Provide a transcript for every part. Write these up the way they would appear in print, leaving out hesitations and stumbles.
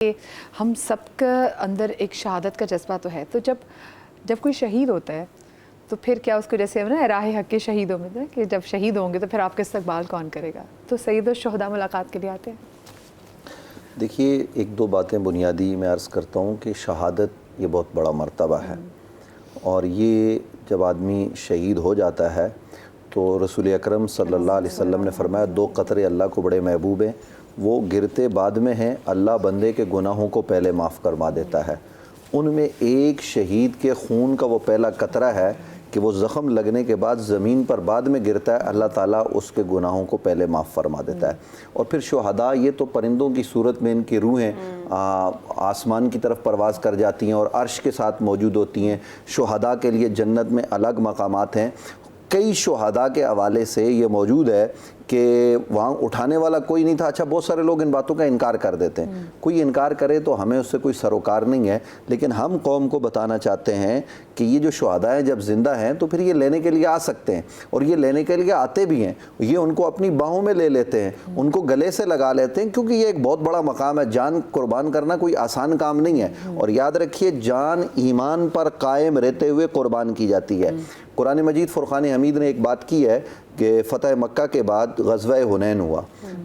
کہ ہم سب کا اندر ایک شہادت کا جذبہ تو ہے، تو جب کوئی شہید ہوتا ہے تو پھر کیا اس کو جیسے نا راہ حق کے شہیدوں میں تھا کہ جب شہید ہوں گے تو پھر آپ کا استقبال کون کرے گا؟ تو سید الشہداء ملاقات کے لیے آتے ہیں۔ دیکھیے، ایک دو باتیں بنیادی میں عرض کرتا ہوں کہ شہادت یہ بہت بڑا مرتبہ ہے، اور یہ جب آدمی شہید ہو جاتا ہے تو رسول اکرم صلی اللہ علیہ وسلم نے فرمایا دو قطرے اللہ کو بڑے محبوب ہیں، وہ گرتے بعد میں ہیں، اللہ بندے کے گناہوں کو پہلے معاف کروا دیتا ہے۔ ان میں ایک شہید کے خون کا وہ پہلا قطرہ ہے کہ وہ زخم لگنے کے بعد زمین پر بعد میں گرتا ہے، اللہ تعالیٰ اس کے گناہوں کو پہلے معاف فرما دیتا ہے۔ اور پھر شہداء، یہ تو پرندوں کی صورت میں ان کی روحیں آسمان کی طرف پرواز کر جاتی ہیں اور عرش کے ساتھ موجود ہوتی ہیں۔ شہداء کے لیے جنت میں الگ مقامات ہیں۔ کئی شہداء کے حوالے سے یہ موجود ہے کہ وہاں اٹھانے والا کوئی نہیں تھا۔ اچھا، بہت سارے لوگ ان باتوں کا انکار کر دیتے ہیں، کوئی انکار کرے تو ہمیں اس سے کوئی سروکار نہیں ہے، لیکن ہم قوم کو بتانا چاہتے ہیں کہ یہ جو شہداء ہیں جب زندہ ہیں تو پھر یہ لینے کے لیے آ سکتے ہیں، اور یہ لینے کے لیے آتے بھی ہیں، یہ ان کو اپنی باہوں میں لے لیتے ہیں، ان کو گلے سے لگا لیتے ہیں، کیونکہ یہ ایک بہت بڑا مقام ہے۔ جان قربان کرنا کوئی آسان کام نہیں ہے، اور یاد رکھیے جان ایمان پر قائم رہتے ہوئے قربان کی جاتی ہے۔ قرآن مجید فرقان حمید نے ایک بات کی ہے کہ فتح مکہ کے بعد غزوہ حنین ہوا،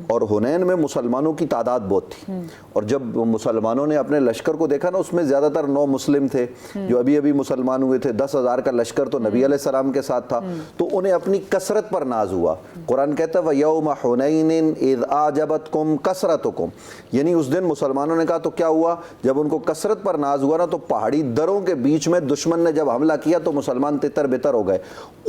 اور حنین میں مسلمانوں کی تعداد بہت تھی، اور جب مسلمانوں نے اپنے لشکر کو دیکھا نا، اس میں زیادہ تر نو مسلم تھے جو ابھی مسلمان ہوئے تھے۔ 10,000 کا لشکر تو نبی علیہ السلام کے ساتھ تھا، تو انہیں اپنی کثرت پر ناز ہوا۔ قرآن کہتا ہے وَيَوْمَ حُنَيْنٍ إِذْ أَعْجَبَتْكُمْ كَثْرَتُكُمْ، یعنی اس دن مسلمانوں نے کہا تو کیا ہوا؟ جب ان کو کثرت پر ناز ہوا نا، تو پہاڑی دروں کے بیچ میں دشمن نے جب حملہ کیا تو مسلمان تتر بتر ہو گئے۔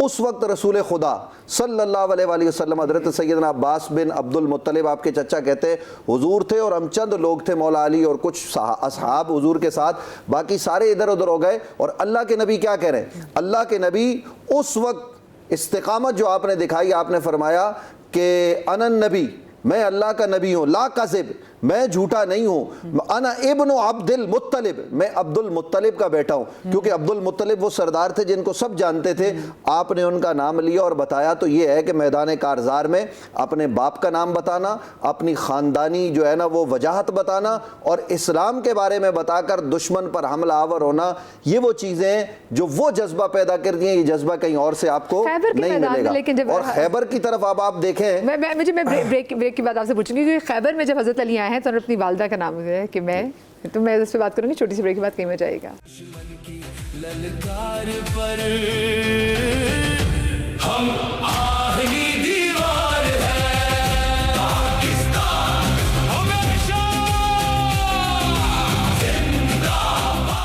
اس وقت رسول خدا صلی اللہ علیہ وآلہ وسلم، حضرت سیدنا عباس بن عبد المطلب، آپ کے چچا کہتے ہیں، حضور تھے اور ہم چند لوگ تھے، مولا علی اور کچھ اصحاب حضور کے ساتھ، باقی سارے ادھر ادھر ہو گئے۔ اور اللہ کے نبی کیا کہہ رہے ہیں؟ اللہ کے نبی اس وقت استقامت جو آپ نے دکھائی، آپ نے فرمایا کہ انا النبی، میں اللہ کا نبی ہوں، لا کذب، میں جھوٹا نہیں ہوں، انا ابن عبد المطلب، میں عبد المطلب کا بیٹا ہوں، کیونکہ عبد المطلب وہ سردار تھے جن کو سب جانتے تھے۔ آپ نے ان کا نام لیا اور بتایا، تو یہ ہے کہ میدان کارزار میں اپنے باپ کا نام بتانا، اپنی خاندانی جو ہے نا وہ وجاہت بتانا، اور اسلام کے بارے میں بتا کر دشمن پر حملہ آور ہونا، یہ وہ چیزیں ہیں جو وہ جذبہ پیدا کرتی ہیں۔ یہ جذبہ کہیں اور سے آپ کو نہیں ملے گا۔ اور خیبر کی طرف اب آپ دیکھیں، میں بریک کی بات آپ سے پوچھوں گی کہ خیبر میں جب حضرت علی آئے ہیں تو اپنی والدہ کا نام ہے کہ میں اس پہ بات کروں گی، چھوٹی سی بریک کے بعد کہیں میں جائے گا۔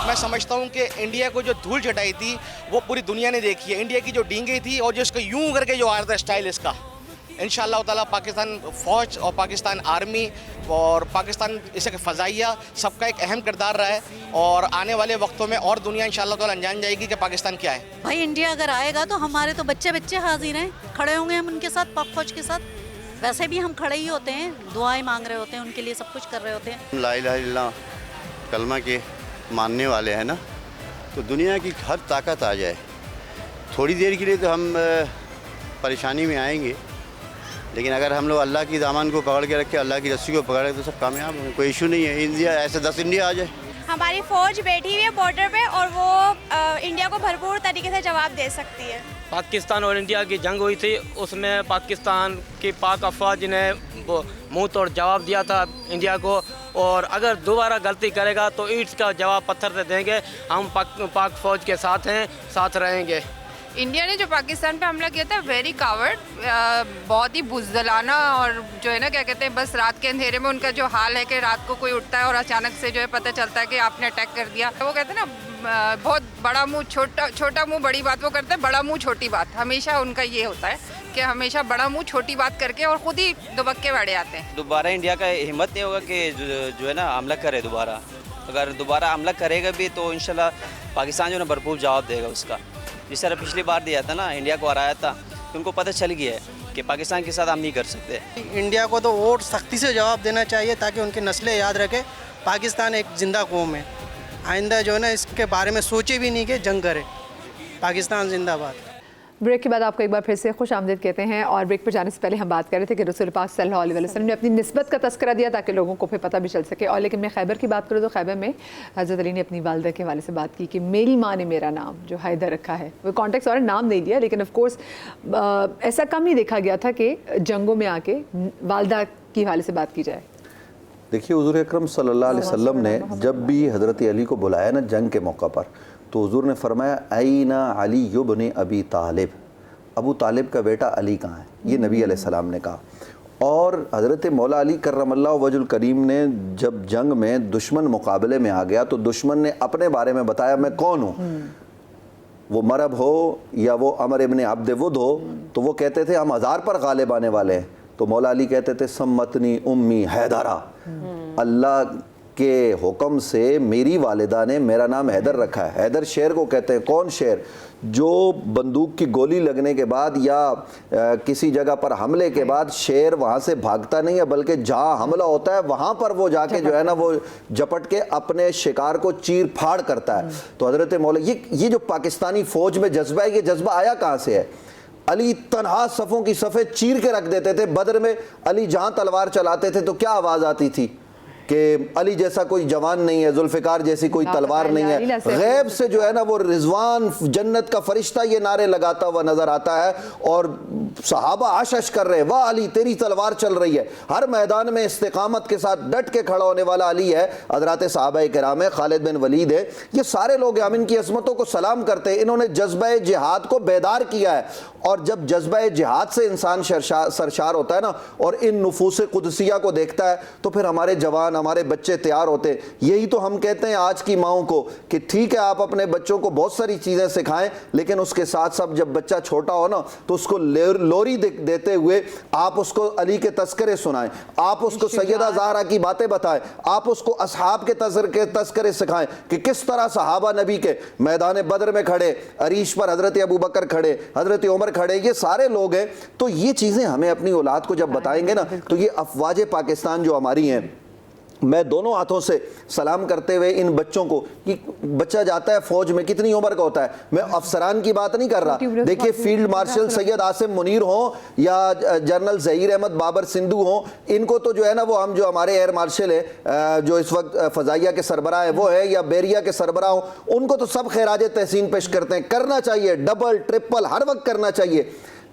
میں سمجھتا ہوں کہ انڈیا کو جو دھول چٹائی تھی وہ پوری دنیا نے دیکھی ہے۔ انڈیا کی جو ڈینگیں تھی اور جو اس کا یوں کر کے جو آ رہا تھا اسٹائل اس کا، انشاءاللہ تعالیٰ پاکستان فوج اور پاکستان آرمی اور پاکستان اس کے فضائیہ سب کا ایک اہم کردار رہا ہے، اور آنے والے وقتوں میں اور دنیا انشاءاللہ تعالیٰ انجان جائے گی کہ پاکستان کیا ہے۔ بھائی انڈیا اگر آئے گا تو ہمارے تو بچے حاضر ہیں، کھڑے ہوں گے ہم ان کے ساتھ، پاک فوج کے ساتھ۔ ویسے بھی ہم کھڑے ہی ہوتے ہیں، دعائیں مانگ رہے ہوتے ہیں، ان کے لیے سب کچھ کر رہے ہوتے ہیں۔ لا الہ الا اللہ کلمہ کے ماننے والے ہیں نا، تو دنیا کی ہر طاقت آ جائے، تھوڑی دیر کے لیے تو ہم پریشانی میں آئیں گے، لیکن اگر ہم لوگ اللہ کی دامن کو پکڑ کے رکھے، اللہ کی رسی کو پکڑ کے، تو سب کامیاب ہیں، کوئی ایشو نہیں ہے۔ انڈیا ایسے 10 انڈیا آ جائے۔ ہماری فوج بیٹھی ہوئی ہے بارڈر پہ، اور وہ انڈیا کو بھرپور طریقے سے جواب دے سکتی ہے۔ پاکستان اور انڈیا کی جنگ ہوئی تھی، اس میں پاکستان کی پاک افواج نے منہ توڑ جواب دیا تھا انڈیا کو، اور اگر دوبارہ غلطی کرے گا تو اینٹ کا جواب پتھر سے دیں گے۔ ہم پاک فوج کے ساتھ ہیں، ساتھ رہیں گے۔ انڈیا نے جو پاکستان پہ حملہ کیا تھا ویری کاورڈ، بہت ہی بزدلانہ، اور جو ہے نا کیا کہتے ہیں، بس رات کے اندھیرے میں ان کا جو حال ہے کہ رات کو کوئی اٹھتا ہے اور اچانک سے جو ہے پتہ چلتا ہے کہ آپ نے اٹیک کر دیا۔ وہ کہتے ہیں نا بہت بڑا منہ چھوٹا منہ بڑی بات، وہ کرتے ہیں بڑا منہ چھوٹی بات، ہمیشہ ان کا یہ ہوتا ہے کہ ہمیشہ بڑا منہ چھوٹی بات کر کے اور خود ہی دبک کے بیٹھ جاتے ہیں۔ دوبارہ انڈیا کا ہمت نہیں ہوگا کہ جو ہے نا حملہ کرے دوبارہ۔ اگر دوبارہ حملہ کرے گا بھی تو انشاءاللہ پاکستان جو ہے نا بھرپور جواب دے گا اس کا، جس طرح پچھلی بار دیا تھا نا، انڈیا کو ہرایا تھا، تو ان کو پتہ چل گیا ہے کہ پاکستان کے ساتھ ہم نہیں کر سکتے۔ انڈیا کو تو اور سختی سے جواب دینا چاہیے تاکہ ان کی نسلیں یاد رکھے پاکستان ایک زندہ قوم ہے، آئندہ جو ہے نا اس کے بارے میں سوچے بھی نہیں کہ جنگ کرے۔ پاکستان زندہ باد۔ بریک کے بعد آپ کو ایک بار پھر سے خوش آمدید کہتے ہیں. اور بریک پر جانے سے پہلے ہم بات کر رہے تھے کہ رسول پاک صلی اللہ علیہ وسلم نے اپنی نسبت کا تذکرہ دیا تاکہ لوگوں کو پھر پتہ بھی چل سکے. اور لیکن میں خیبر کی بات کروں تو خیبر میں حضرت علی نے اپنی والدہ کے حوالے سے بات کی کہ میری ماں نے میرا نام جو حیدر رکھا ہے. وہ کانٹیکس اور نام نہیں دیا, لیکن آف کورس ایسا کم نہیں دیکھا گیا تھا کہ جنگوں میں آ کے والدہ کی حوالے سے بات کی جائے. دیکھیے حضور اکرم صلی اللہ علیہ وسلم نے جب بھی حضرت علی کو بلایا نا جنگ کے موقع پر, تو حضور نے فرمایا این علی ابن ابی طالب, ابو طالب کا بیٹا علی کہاں ہے, یہ نبی علیہ السلام نے کہا. اور حضرت مولا علی کرم اللہ وجہ الکریم نے جب جنگ میں دشمن مقابلے میں آ گیا تو دشمن نے اپنے بارے میں بتایا میں کون ہوں. وہ مرب ہو یا وہ عمر ابن عبد ود ہو تو وہ کہتے تھے ہم 1000 پر غالب آنے والے ہیں, تو مولا علی کہتے تھے سمتنی امی حیدرہ, اللہ کے حکم سے میری والدہ نے میرا نام حیدر رکھا ہے. حیدر شیر کو کہتے ہیں. کون شیر؟ جو بندوق کی گولی لگنے کے بعد یا کسی جگہ پر حملے کے بعد شیر وہاں سے بھاگتا نہیں ہے, بلکہ جہاں حملہ ہوتا ہے وہاں پر وہ جا کے جو ہے نا وہ جپٹ کے اپنے شکار کو چیر پھاڑ کرتا ہے. تو حضرت مولا یہ جو پاکستانی فوج میں جذبہ ہے, یہ جذبہ آیا کہاں سے ہے؟ علی تنہا صفوں کی صفیں چیر کے رکھ دیتے تھے. بدر میں علی جہاں تلوار چلاتے تھے تو کیا آواز آتی تھی کہ علی جیسا کوئی جوان نہیں ہے, ذوالفقار جیسی کوئی تلوار نہیں ہے. غیب سے جو ہے نا وہ رضوان جنت کا فرشتہ یہ نعرے لگاتا ہوا نظر آتا ہے, اور صحابہ عش کر رہے ہیں واہ علی تیری تلوار چل رہی ہے. ہر میدان میں استقامت کے ساتھ ڈٹ کے کھڑا ہونے والا علی ہے. حضرات صحابہ کرام ہے, خالد بن ولید ہے, یہ سارے لوگ ہم ان کی عظمتوں کو سلام کرتے ہیں. انہوں نے جذبہ جہاد کو بیدار کیا ہے, اور جب جذبہ جہاد سے انسان سرشار ہوتا ہے نا اور ان نفوس قدسیہ کو دیکھتا ہے تو پھر ہمارے جوان ہمارے بچے تیار ہوتے. یہی تو ہم کہتے ہیں آج کی ماؤں کو کہ ٹھیک ہے آپ اپنے بچوں کو بہت ساری چیزیں سکھائیں, لیکن اس کے ساتھ ساتھ جب بچہ چھوٹا ہو نا تو اس کو لوری دیتے ہوئے آپ اس کو علی کے تذکرے سنائیں, آپ اس کو سیدہ زہرا کی باتیں بتائیں, آپ اس کو اصحاب کے تذکرے سکھائیں کہ کس طرح صحابہ نبی کے میدان بدر میں کھڑے, عریش پر حضرت ابوبکر کھڑے, حضرت عمر کھڑے, یہ سارے لوگ ہیں. تو یہ چیزیں ہمیں اپنی اولاد کو جب بتائیں گے نا تو یہ افواج پاکستان جو ہماری ہیں, میں دونوں ہاتھوں سے سلام کرتے ہوئے ان بچوں کو, کہ بچہ جاتا ہے فوج میں کتنی عمر کا ہوتا ہے, میں افسران کی بات نہیں کر رہا. دیکھیے فیلڈ مارشل سید عاصم منیر ہوں یا جنرل ظہیر احمد بابر سندھو ہوں, ان کو تو جو ہے نا وہ ہم جو ہمارے ایئر مارشل ہیں جو اس وقت فضائیہ کے سربراہ ہیں وہ ہیں, یا بیریا کے سربراہ ہوں, ان کو تو سب خراج تحسین پیش کرتے ہیں. کرنا چاہیے, ڈبل ٹرپل ہر وقت کرنا چاہیے.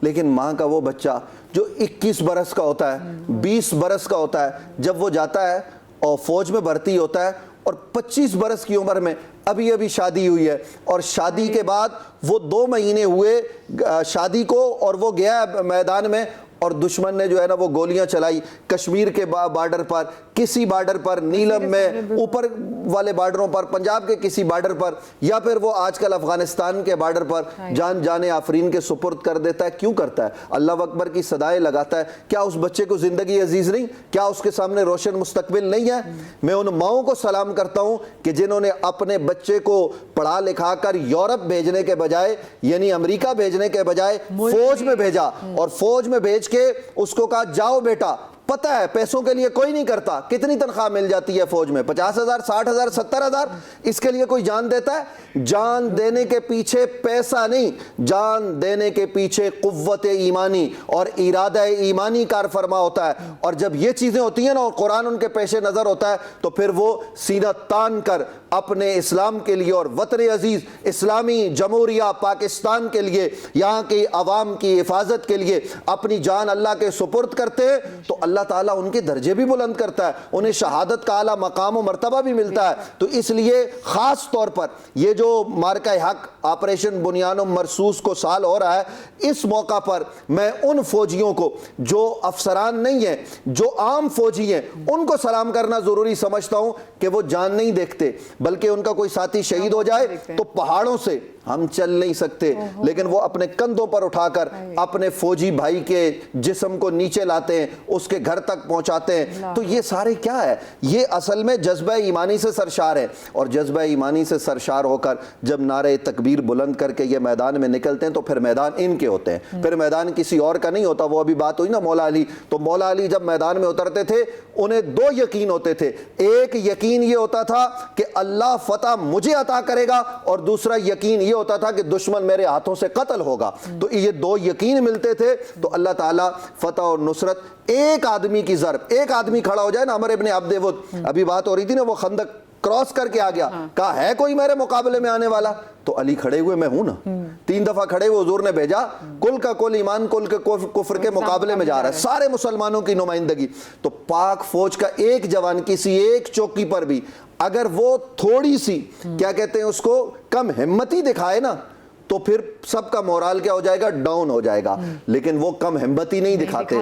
لیکن ماں کا وہ بچہ جو 21 برس کا ہوتا ہے, 20 برس کا ہوتا ہے, جب وہ جاتا ہے اور فوج میں بھرتی ہوتا ہے اور 25 برس کی عمر میں ابھی شادی ہوئی ہے, اور شادی کے بعد وہ 2 مہینے ہوئے شادی کو اور وہ گیا میدان میں, اور دشمن نے جو ہے نا وہ گولیاں چلائی کشمیر کے بارڈر پر, کسی بارڈر پر, نیلم میں, اوپر والے بارڈروں پر, پنجاب کے کسی بارڈر پر, یا پھر وہ آج کل افغانستان کے بارڈر پر جان آفرین کے سپرد کر دیتا ہے. کیوں کرتا ہے؟ اللہ اکبر کی صدائیں لگاتا ہے. کیا اس بچے کو زندگی عزیز نہیں؟ کیا اس کے سامنے روشن مستقبل نہیں ہے؟ میں ان ماؤں کو سلام کرتا ہوں کہ جنہوں نے اپنے بچے کو پڑھا لکھا کر یورپ بھیجنے کے بجائے, یعنی امریکہ بھیجنے کے بجائے فوج میں بھیجا, اور فوج میں بھیج کے اس کو کہا جاؤ بیٹا. پتہ ہے پیسوں کے لیے کوئی نہیں کرتا. کتنی تنخواہ مل جاتی ہے فوج میں؟ 50,000, 60,000, 70,000. اس کے لیے کوئی جان دیتا ہے؟ جان دینے کے پیچھے پیسہ نہیں, جان دینے کے پیچھے قوت ایمانی اور ارادہ ایمانی کار فرما ہوتا ہے. اور جب یہ چیزیں ہوتی ہیں نا اور قرآن ان کے پیش نظر ہوتا ہے تو پھر وہ سینہ تان کر اپنے اسلام کے لیے اور وطن عزیز اسلامی جمہوریہ پاکستان کے لیے, یہاں کی عوام کی حفاظت کے لیے اپنی جان اللہ کے سپرد کرتے ہیں, تو اللہ تعالیٰ ان کے درجے بھی بلند کرتا ہے, انہیں شہادت کا اعلیٰ مقام و مرتبہ بھی ملتا ہے. تو اس لیے خاص طور پر یہ جو مارکہ حق آپریشن بنیان و مرصوص کو سال ہو رہا ہے, اس موقع پر میں ان فوجیوں کو جو افسران نہیں ہیں, جو عام فوجی ہیں, ان کو سلام کرنا ضروری سمجھتا ہوں کہ وہ جان نہیں دیکھتے, بلکہ ان کا کوئی ساتھی شہید ہو جائے تو پہاڑوں سے ہم چل نہیں سکتے, لیکن وہ اپنے کندھوں پر اٹھا کر اپنے فوجی بھائی کے جسم کو نیچے لاتے ہیں, اس کے گھر تک پہنچاتے ہیں. تو یہ سارے کیا ہے؟ یہ اصل میں جذبہ ایمانی سے سرشار ہے. اور جذبہ ایمانی سے سرشار ہو کر جب نعرہ تکبیر بلند کر کے یہ میدان میں نکلتے ہیں تو پھر میدان ان کے ہوتے ہیں, پھر میدان کسی اور کا نہیں ہوتا. وہ ابھی بات ہوئی نا مولا علی, تو مولا علی جب میدان میں اترتے تھے انہیں دو یقین ہوتے تھے. ایک یقین یہ ہوتا تھا کہ اللہ فتح مجھے عطا کرے گا, اور دوسرا یقین یہ ہوتا تھا کہ دشمن میرے ہاتھوں سے قتل ہوگا. تو یہ دو یقین ملتے تھے تو اللہ تعالیٰ فتح اور نصرت. ایک آدمی کی ضرب, ایک آدمی کھڑا ہو جائے نا, عمر ابن عبد ود, ابھی بات ہو رہی تھی نا, وہ خندق کراس کر کے آ گیا, کہا ہے کوئی میرے مقابلے میں آنے والا؟ تو علی کھڑے ہوئے, میں ہوں نا. 3 دفعہ کھڑے ہوئے, حضور نے بھیجا, کل کا کل ایمان کل کے کفر کے مقابلے میں جا رہا ہے, سارے مسلمانوں کی نمائندگی. تو پاک فوج کا ایک جوان کسی ایک چوکی پر بھی اگر وہ تھوڑی سی کیا کہتے ہیں اس کو کم ہمتی دکھائے نا, تو پھر سب کا مورال کیا ہو جائے گا؟ ڈاؤن ہو جائے گا. لیکن وہ کم ہمتی نہیں دکھاتے.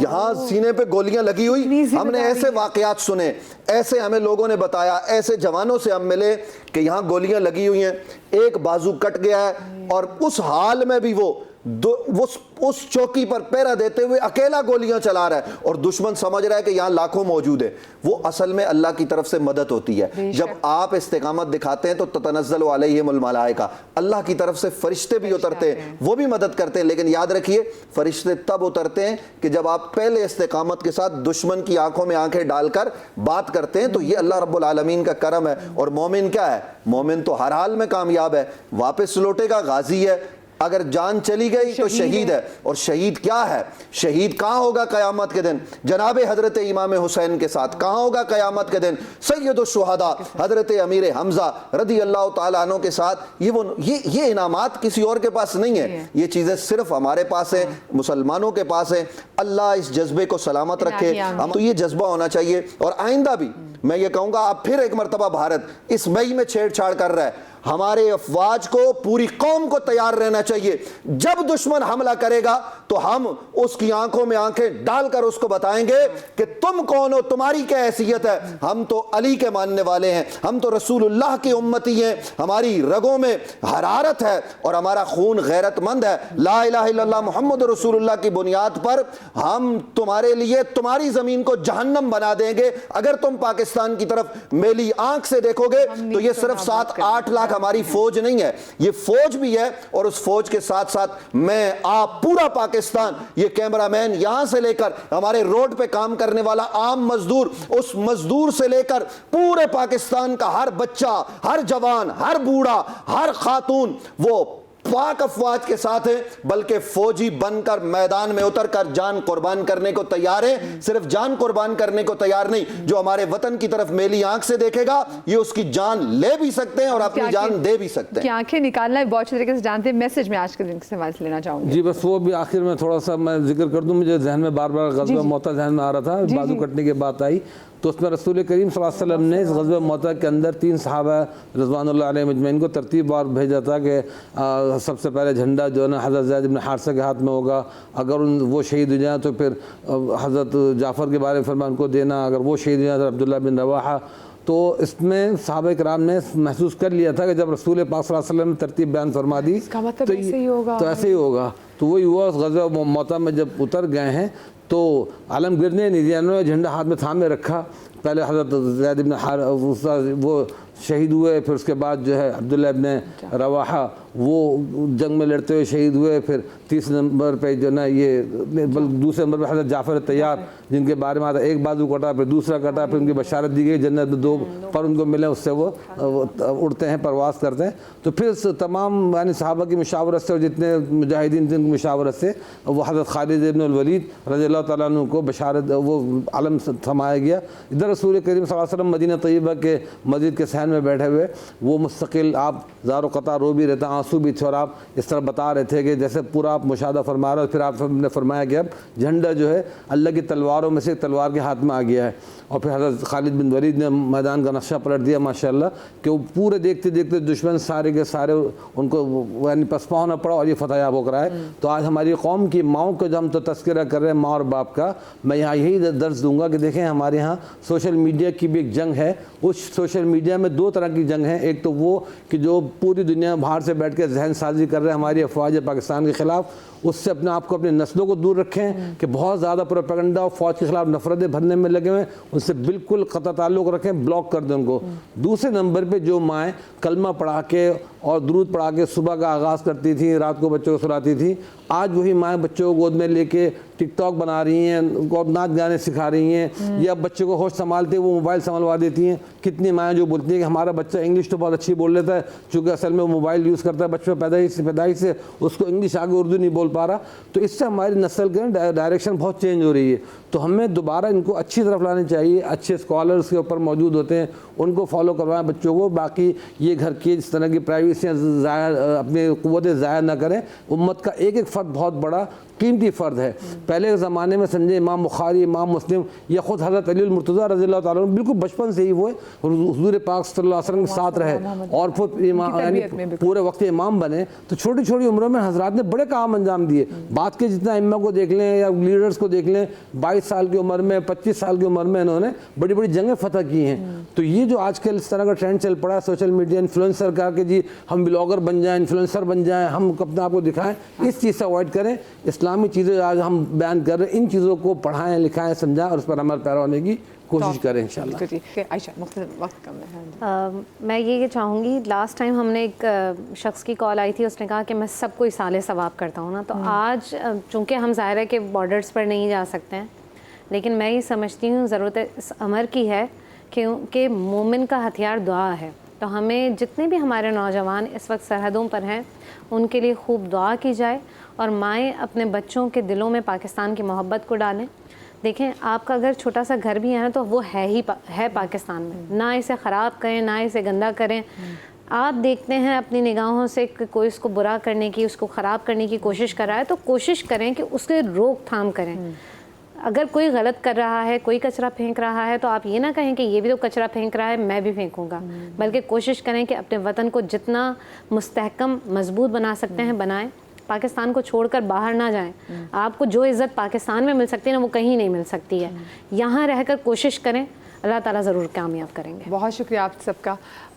یہاں سینے پہ گولیاں لگی ہوئی, ہم نے ایسے واقعات سنے, ایسے ہمیں لوگوں نے بتایا, ایسے جوانوں سے ہم ملے کہ یہاں گولیاں لگی ہوئی ہیں, ایک بازو کٹ گیا ہے, اور اس حال میں بھی وہ اس چوکی پر پیرا دیتے ہوئے اکیلا گولیاں چلا رہا ہے, اور دشمن سمجھ رہا ہے کہ یہاں لاکھوں موجود ہے. وہ اصل میں اللہ کی طرف سے مدد ہوتی ہے. جب آپ استقامت دکھاتے ہیں تو تتنزل علیہم الملائکہ, اللہ کی طرف سے فرشتے بھی اترتے ہیں, وہ بھی مدد کرتے ہیں. لیکن یاد رکھیے فرشتے تب اترتے ہیں کہ جب آپ پہلے استقامت کے ساتھ دشمن کی آنکھوں میں آنکھیں ڈال کر بات کرتے ہیں. تو یہ اللہ رب العالمین کا کرم ہے. اور مومن کیا ہے؟ مومن تو ہر حال میں کامیاب ہے, واپس لوٹے گا, غازی ہے. اگر جان چلی گئی تو شہید ہے. اور شہید کیا ہے؟ شہید کہاں ہوگا قیامت کے دن؟ جناب حضرت امام حسین کے ساتھ. کہاں ہوگا قیامت کے دن؟ سید الشہداء حضرت امیر حمزہ رضی اللہ تعالیٰ عنہ کے ساتھ. یہ انعامات کسی اور کے پاس نہیں ہے, یہ چیزیں صرف ہمارے پاس ہیں, مسلمانوں کے پاس ہیں. اللہ اس جذبے کو سلامت رکھے. تو یہ جذبہ ہونا چاہیے. اور آئندہ بھی میں یہ کہوں گا, آپ پھر ایک مرتبہ بھارت اس مئی میں چھیڑ چھاڑ کر رہا ہے, ہمارے افواج کو, پوری قوم کو تیار رہنا چاہیے. جب دشمن حملہ کرے گا تو ہم اس کی آنکھوں میں آنکھیں ڈال کر اس کو بتائیں گے کہ تم کون ہو, تمہاری کیا حیثیت ہے. ہم تو علی کے ماننے والے ہیں, ہم تو رسول اللہ کی امتی ہیں, ہماری رگوں میں حرارت ہے اور ہمارا خون غیرت مند ہے. لا الہ الا اللہ محمد رسول اللہ کی بنیاد پر ہم تمہارے لیے تمہاری زمین کو جہنم بنا دیں گے. اگر تم پاکستان کی طرف میلی آنکھ سے دیکھو گے تو یہ صرف 7-8 لاکھ ہماری فوج نہیں ہے, یہ فوج بھی ہے. اور اس فوج کے ساتھ ساتھ میں, آپ, پورا پاکستان, یہ کیمرہ مین یہاں سے لے کر ہمارے روڈ پہ کام کرنے والا عام مزدور, اس مزدور سے لے کر پورے پاکستان کا ہر بچہ, ہر جوان, ہر بوڑھا, ہر خاتون, وہ پاک افواج کے ساتھ ہیں, بلکہ فوجی بن کر میدان میں اتر کر جان قربان کرنے کو تیار ہیں. صرف جان قربان کرنے کو تیار نہیں, جو ہمارے وطن کی طرف میلی آنکھ سے دیکھے گا یہ اس کی جان لے بھی سکتے ہیں اور اپنی جان دے بھی سکتے ہیں. کہ آنکھیں نکالنا ہے بہت اچھے طریقے سے جانتے ہیں. میسج میں آج کے دن سے سے لینا چاہوں گی. جی بس وہ بھی آخر میں تھوڑا سا میں ذکر کر دوں, مجھے ذہن میں بار بار غزوہ موطا ذہن میں آ رہا تھا, بازو کٹنے کی بات آئی تو اس میں رسول کریم صلی اللہ علیہ وسلم نے اس غزوہ موطا کے اندر 3 صحابہ رضوان اللہ علیہ مجمعین کو ترتیب وار بھیجا تھا کہ سب سے پہلے جھنڈا جو ہے نا حضرت زید بن حارثہ کے ہاتھ میں ہوگا, اگر وہ شہید ہو جائیں تو پھر حضرت جعفر کے بارے میں فرمان کو دینا, اگر وہ شہید ہو جائیں تو عبداللہ بن رواحہ. تو اس میں صحابہ کرام نے محسوس کر لیا تھا کہ جب رسول پاک صلی اللہ علیہ وسلم نے ترتیب بیان فرما دی تو ایسے ہی ہوگا. تو وہی ہوا, اس غزوہ موطا میں جب اتر گئے ہیں تو عالمگیر نے انہوں نے جھنڈا ہاتھ میں تھامے رکھا. پہلے حضرت زید بن حارثہ وہ شہید ہوئے, پھر اس کے بعد جو ہے عبداللہ ابن رواحہ وہ جنگ میں لڑتے ہوئے شہید ہوئے. پھر 30 نمبر پہ جو نا یہ دوسرے نمبر پہ حضرت جعفر تیار, جن کے بارے میں آتا ایک بازو کٹا پھر دوسرا کٹا, پھر ان کی بشارت دی گئی جنت میں 2 پر ان کو ملے, اس سے وہ اڑتے ہیں, پرواز کرتے ہیں. تو پھر تمام یعنی صحابہ کی مشاورت سے اور جتنے مجاہدین تھے ان کی مشاورت سے وہ حضرت خالد ابن الولید رضی اللہ تعالیٰ عنہ کو بشارت وہ علم تھمایا گیا. ادھر رسول کریم صلی اللہ علیہ وسلم مدینہ طیبہ کے مسجد کے صحن میں بیٹھے ہوئے, وہ مستقل آپ زار و قطع رو بھی رہتا, آنسو بھی تھے, اور آپ اس طرح بتا رہے تھے کہ جیسے پورا آپ مشاہدہ فرما رہے ہو. پھر آپ نے فرمایا کہ اب جھنڈا جو ہے اللہ کی تلواروں میں سے تلوار کے ہاتھ میں آ گیا ہے. اور پھر حضرت خالد بن ولید نے میدان کا نقشہ پلٹ دیا ماشاءاللہ, کہ وہ پورے دیکھتے دیکھتے دشمن سارے کے سارے ان کو یعنی پسپا ہونا پڑا اور یہ فتح یاب ہو کر آئے. تو آج ہماری قوم کی ماؤں کا جو ہم تو تذکرہ کر رہے ہیں, ماں اور باپ کا, میں یہاں یہی درس دوں گا کہ دیکھیں ہمارے یہاں سوشل میڈیا کی بھی ایک جنگ ہے. اس سوشل میڈیا میں 2 طرح کی جنگ ہے. ایک تو وہ کہ جو پوری دنیا باہر سے بیٹھ بیٹھ کے ذہن سازی کر رہے ہیں ہماری افواج پاکستان کے خلاف، اس سے اپنے آپ کو اپنے نسلوں کو دور رکھیں کہ بہت زیادہ پروپیگنڈا اور فوج کے خلاف نفرتیں بھرنے میں لگے ہوئے ہیں، ان سے بالکل قطع تعلق رکھیں، بلاک کر دیں ان کو۔ دوسرے نمبر پہ جو مائیں کلمہ پڑھا کے اور درود پڑھا کے صبح کا آغاز کرتی تھیں، رات کو بچوں کو سلاتی تھیں، آج وہی مائیں بچوں کو گود میں لے کے ٹک ٹاک بنا رہی ہیں اور نعت گانے سکھا رہی ہیں، یا بچے کو ہوش سنبھالتے وہ موبائل سنبھلوا دیتی ہیں۔ کتنی مائیں جو بولتی ہیں کہ ہمارا بچہ انگلش تو بہت اچھی بول لیتا ہے، چونکہ اصل میں وہ موبائل یوز کرتا ہے، بچوں پیدائش سے اس کو انگلش آگے اردو نہیں بول پا رہا، تو اس سے ہماری نسل کے ڈائریکشن بہت چینج ہو رہی ہے۔ تو ہمیں دوبارہ ان کو اچھی طرف لانے چاہیے، اچھے اسکالرس کے اوپر موجود ہوتے ہیں، ان کو فالو کروائیں بچوں کو، باقی یہ گھر کی اس طرح کی پرائیویسیاں اپنی قوتیں ضائع نہ کریں۔ امت کا ایک ایک فرد بہت بڑا قیمتی فرد ہے۔ پہلے کے زمانے میں سمجھے امام بخاری، امام مسلم یا خود حضرت علی المرتضیٰ رضی اللہ تعالیٰ عنہ بالکل بچپن سے ہی وہ حضور پاک صلی اللہ علیہ وسلم کے ساتھ رہے اور یعنی پورے وقت امام بنے، تو چھوٹی چھوٹی عمروں میں حضرات نے بڑے کام انجام دیے۔ بات کے جتنا ائمہ کو دیکھ لیں یا لیڈرز کو دیکھ لیں، 22 سال کی عمر میں 25 سال کی عمر میں انہوں نے بڑی بڑی جنگیں فتح کی ہیں۔ تو یہ جو آج کل اس طرح کا ٹرینڈ چل پڑا ہے سوشل میڈیا انفلوئنسر کا کہ جی ہم بلاگر بن جائیں، انفلوئنسر بن جائیں، ہم اپنے آپ کو دکھائیں، اس چیز سے اوائڈ کریں۔ اسلامی چیزیں آج ہم بیان کر رہے ہیں، ان چیزوں کو پڑھائیں، لکھائیں، سمجھائیں اور اس پر عمل پیرا ہونے کی کوشش کریں انشاءاللہ۔ عائشہ مختلف وقت کم ہے۔ میں یہ چاہوں گی، لاسٹ ٹائم ہم نے ایک شخص کی کال آئی تھی، اس نے کہا کہ میں سب کو ایصال ثواب کرتا ہوں نا، تو آج چونکہ ہم ظاہر ہے کہ بارڈرز پر نہیں جا سکتے ہیں، لیکن میں یہ سمجھتی ہوں ضرورت اس امر کی ہے کہ مومن کا ہتھیار دعا ہے، تو ہمیں جتنے بھی ہمارے نوجوان اس وقت سرحدوں پر ہیں ان کے لیے خوب دعا کی جائے، اور مائیں اپنے بچوں کے دلوں میں پاکستان کی محبت کو ڈالیں۔ دیکھیں آپ کا اگر چھوٹا سا گھر بھی ہے نا تو وہ ہے پاکستان میں، نہ اسے خراب کریں، نہ اسے گندا کریں۔ آپ دیکھتے ہیں اپنی نگاہوں سے کہ کوئی اس کو برا کرنے کی، اس کو خراب کرنے کی کوشش کر رہا ہے، تو کوشش کریں کہ اس کے روک تھام کریں۔ اگر کوئی غلط کر رہا ہے، کوئی کچرا پھینک رہا ہے، تو آپ یہ نہ کہیں کہ یہ بھی تو کچرا پھینک رہا ہے میں بھی پھینکوں گا، بلکہ کوشش کریں کہ اپنے وطن کو جتنا مستحکم مضبوط بنا سکتے ہیں بنائیں، پاکستان کو چھوڑ کر باہر نہ جائیں۔ آپ کو جو عزت پاکستان میں مل سکتی ہے نا وہ کہیں نہیں مل سکتی ہے، یہاں رہ کر کوشش کریں، اللہ تعالیٰ ضرور کامیاب کریں گے۔ بہت شکریہ آپ سب کا۔